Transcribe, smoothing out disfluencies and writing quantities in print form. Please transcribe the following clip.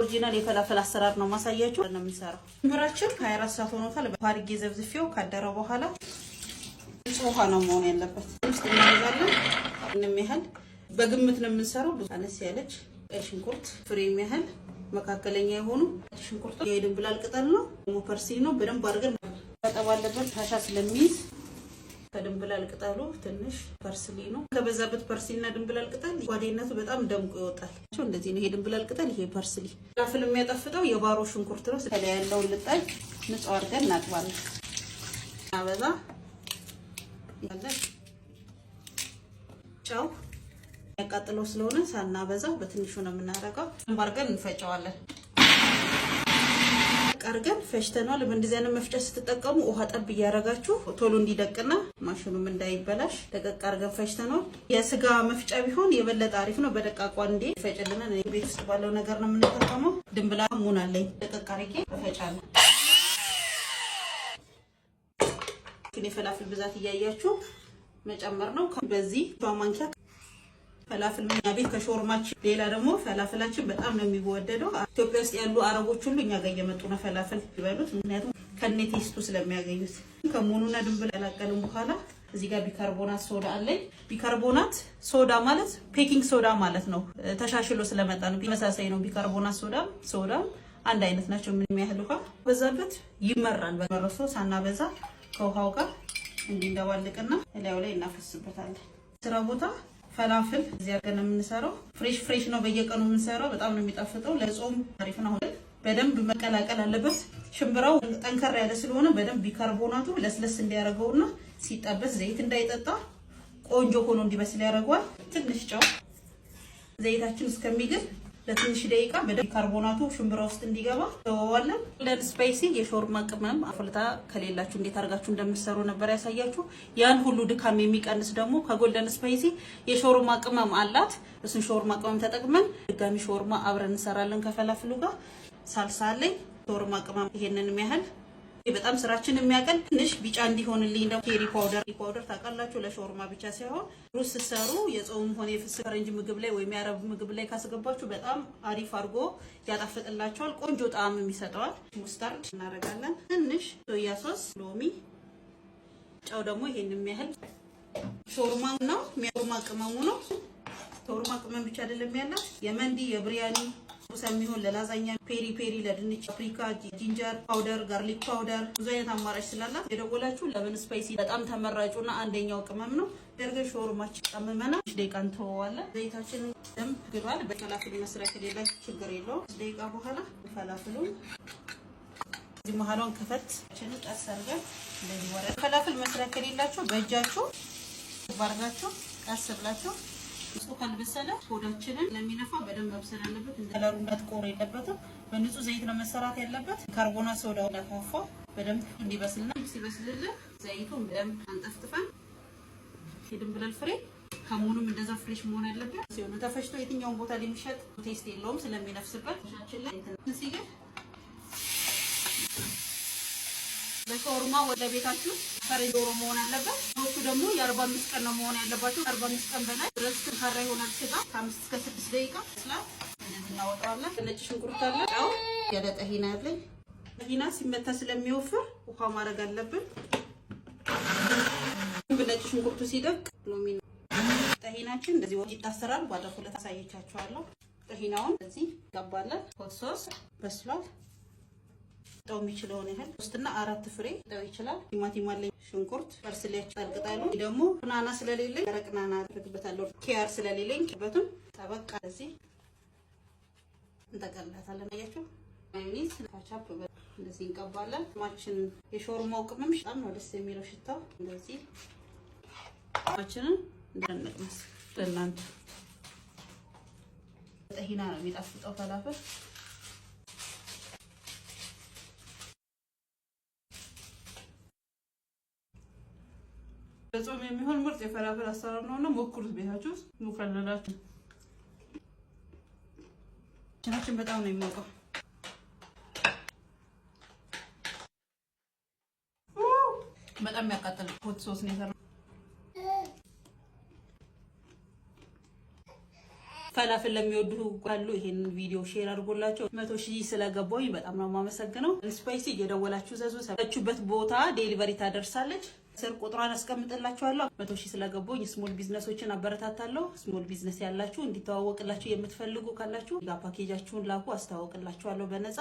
ኦሪጂናል የፈላፈል አሰራር ነው ማሳያችሁ ነው የምንሰራው። ሽምብራችን 24 ሰዓት ሆኖታል። በአድርጌ ዘብዝፌው ካደረ በኋላ ውሃ ነው መሆን ያለበት። ውስጥ እናደርጋለን። ምንም ያህል በግምት ነው የምንሰራው። አነስ ያለች ሽንኩርት ፍሬም ያህል መካከለኛ የሆኑ ሽንኩርት የድንብላል ቅጠል ነው ፐርሲል ነው። በደንብ አድርገን መጠብ አለበት ታሻ ስለሚይዝ ከድንብላል ቅጠሉ ትንሽ ፐርሲሊ ነው። ከበዛበት ፐርሲልና ድንብላል ቅጠል ጓዴነቱ በጣም ደምቆ ይወጣል። እንደዚህ ነው። ይሄ ድንብላል ቅጠል ይሄ ፐርሲሊ ፍልፍል የሚያጠፍጠው የባሮ ሽንኩርት ነው። ስለዚህ ያለውን ልጣይ ንጹህ አድርገን እናጥባለን። አበዛ ያለ ጫው ያቃጥለው ስለሆነ ሳናበዛ በትንሹ ነው የምናረጋው። አድርገን እንፈጨዋለን። አርገን ፈሽተናል። በእንደዚህ አይነት መፍጫ ስትጠቀሙ ውሃ ጠብ እያረጋችሁ ቶሎ እንዲደቅና ማሽኑም እንዳይበላሽ ደቀቅ አርገን ፈሽተናል። የስጋ መፍጫ ቢሆን የበለጠ አሪፍ ነው። በደቃቋ እንዴ ፈጭልنا ቤት ውስጥ ባለው ነገር ነው የምንጠቀመው። ድንብላ ሙናለኝ ደቀቅ አርጌ ፈጫለሁ። የፈላፍል ብዛት እያያችሁ መጨመር ነው። በዚህ በማንኪያ ፈላፍል እኛ ቤት ከሾርማችን ሌላ ደግሞ ፈላፍላችን በጣም ነው የሚወደደው። ኢትዮጵያ ውስጥ ያሉ አረቦች ሁሉ እኛ ጋር እየመጡ ነው ፈላፍል ይበሉት። ምክንያቱም ከኔ ቴስቱ ስለሚያገኙት። ከሙኑና ድንብላ ያላቀልን በኋላ እዚህ ጋር ቢካርቦናት ሶዳ አለኝ። ቢካርቦናት ሶዳ ማለት ቤኪንግ ሶዳ ማለት ነው። ተሻሽሎ ስለመጣ ነው። ተመሳሳይ ነው። ቢካርቦናት ሶዳ አንድ አይነት ናቸው። ምን ያህል ውሃ በዛበት ይመራል። በመረሶ ሳናበዛ ከውሃው ጋር እንዲንደባልቅና እላዩ ላይ እናፈስበታለን። ስራ ቦታ ፈላፍል እዚህ አድርገን የምንሰራው ፍሬሽ ነው። በየቀኑ የምንሰራው በጣም ነው የሚጣፍጠው። ለጾም አሪፍ ነው። በደንብ መቀላቀል አለበት። ሽምብራው ጠንከር ያለ ስለሆነ በደንብ ቢካርቦናቱ ለስለስ እንዲያደርገውና ሲጠበስ ዘይት እንዳይጠጣ ቆንጆ ሆኖ እንዲበስል ያደርገዋል። ትንሽ ጨው ዘይታችን እስከሚግል ለትንሽ ደቂቃ በደንብ ቢካርቦናቱ ሽምብራ ውስጥ እንዲገባ ተወዋለን። ጎልደን ስፓይሲ የሾርማ ቅመም አፍልታ ከሌላችሁ እንዴት አድርጋችሁ እንደምትሰሩ ነበር ያሳያችሁ። ያን ሁሉ ድካም የሚቀንስ ደግሞ ከጎልደን ስፓይሲ የሾርማ ቅመም አላት። እሱን ሾርማ ቅመም ተጠቅመን ድጋሚ ሾርማ አብረን እንሰራለን ከፈላፍሉ ጋር። ሳልሳ አለኝ ሾርማ ቅመም ይሄንን ያህል በጣም ስራችን የሚያቀል ትንሽ ቢጫ እንዲሆንልኝ ደግሞ ኬሪ ፓውደር ታውቃላችሁ። ለሾርማ ብቻ ሳይሆን ሩዝ ስትሰሩ የጾም ሆነ የፍስክ ፈረንጅ ምግብ ላይ ወይም የአረብ ምግብ ላይ ካስገባችሁ በጣም አሪፍ አድርጎ ያጣፍጥላችኋል። ቆንጆ ጣዕም የሚሰጠዋል። ሙስታርድ እናደርጋለን። ትንሽ ሶያ ሶስ፣ ሎሚ፣ ጨው ደግሞ ይሄንን ያህል። ሾርማ ነው ሾርማ ቅመሙ ነው። ሾርማ ቅመም ብቻ አይደለም ያላት የመንዲ የብሪያኒ ሰሚሆን ለላዛኛ ፔሪ ለድንች ፓፕሪካ ጂንጀር ፓውደር ጋርሊክ ፓውደር ብዙ አይነት አማራጭ ስላላት የደወላችሁ ለምን ስፓይሲ በጣም ተመራጩና አንደኛው ቅመም ነው። ደርገን ሾርማችን ቀመመና ደቂቃ እንተወዋለን። ዘይታችንን ደንብ ግሏል። በፈላፍል መስሪያ ከሌላ ችግር የለውም። ደቂቃ በኋላ ፈላፍሉን እዚህ መሃሏን ከፈትችንን ቀስ አድርገን እንደዚህ ወረደ። ፈላፍል መስሪያ ከሌላችሁ በእጃችሁ ባርጋችሁ ቀስ ብላችሁ እሱ ካልበሰለ ሆዳችንን ለሚነፋ በደንብ መብሰል አለበት። እንደላሩ እንዳትቆር የለበትም። በንጹህ ዘይት ነው መሰራት ያለበት። ካርቦናት ሶዳው ለፋፋ በደንብ እንዲበስልና ሲበስልልን ዘይቱን በደንብ አንጠፍጥፈን የድንብላል ፍሬ ከሙኑም እንደዛ ፍሬሽ መሆን ያለበት ሲሆን ተፈጭቶ የትኛውን ቦታ ላይ የሚሸጥ ቴስት የለውም ስለሚነፍስበት ሻችን ላይ ሲገል በሾርማ ወደ ቤታችሁ ፈሬ ዶሮ መሆን አለበት። ዶሮቹ ደግሞ የ45 ቀን ነው መሆን ያለባቸው። 45 ቀን በላይ ድረስ ተካራ ይሆናል። ስጋ ከ5 እስከ 6 ደቂቃ ስላት እንደዚህ እናወጣዋለን። ነጭ ሽንኩርት አለ፣ ጫው፣ ያለ ጠሂና ያለኝ ጠሂና ሲመታ ስለሚወፍር ውሃ ማድረግ አለብን። ነጭ ሽንኩርቱ ሲደቅ ሎሚ ጠሂናችን እንደዚህ ይታሰራል። ባለፈው ለታሳየቻችኋለሁ። ጠሂናውን እዚህ ገባለን። ሆት ሶስ በስሏል። ጣው የሚችለውን ያህል 3 እና 4 ፍሬ ጣው ይችላል። ቲማቲም አለኝ፣ ሽንኩርት፣ ፐርስሊያችን ጠልቅጣሉ። ደግሞ ናና ስለሌለኝ ደረቅ ናና አድርግበታለሁ። ኪያር ስለሌለኝ በቱን ተበቃ እዚህ እንጠቀልላታለን። አያችሁ ማዮኔዝ ካቻፕ እንደዚህ እንቀባለን። ማችን የሾርማው ቅመም በጣም ነው ደስ የሚለው ሽታው። እንደዚህ ማችንን እንደነቅመስ ለእናንተ ጠሂና ነው የሚጣፍጠው ፈላፍል። በጾም የሚሆን ምርጥ የፈላፍል አሰራር ነውና ሞክሩት ቤታችሁ ውስጥ ሙከለላችሁ። ቻችን በጣም ነው የሚሞቀው። በጣም ያቃጥል ሆት ሶስ ነው የሰራው። ፈላፍል ለሚወዱ ካሉ ይሄንን ቪዲዮ ሼር አድርጎላቸው 100,000 ስለገባኝ በጣም ነው የማመሰግነው። ስፓይሲ እየደወላችሁ ዘዙ ሰጣችሁበት ቦታ ዴሊቨሪ ታደርሳለች። ስር ቁጥሯን አስቀምጥላችኋለሁ። 100,000 ስለገባኝ ስሞል ቢዝነሶችን አበረታታለሁ። ስሞል ቢዝነስ ያላችሁ እንዲተዋወቅላችሁ የምትፈልጉ ካላችሁ ፓኬጃችሁን ላኩ፣ አስተዋውቅላችኋለሁ በነፃ።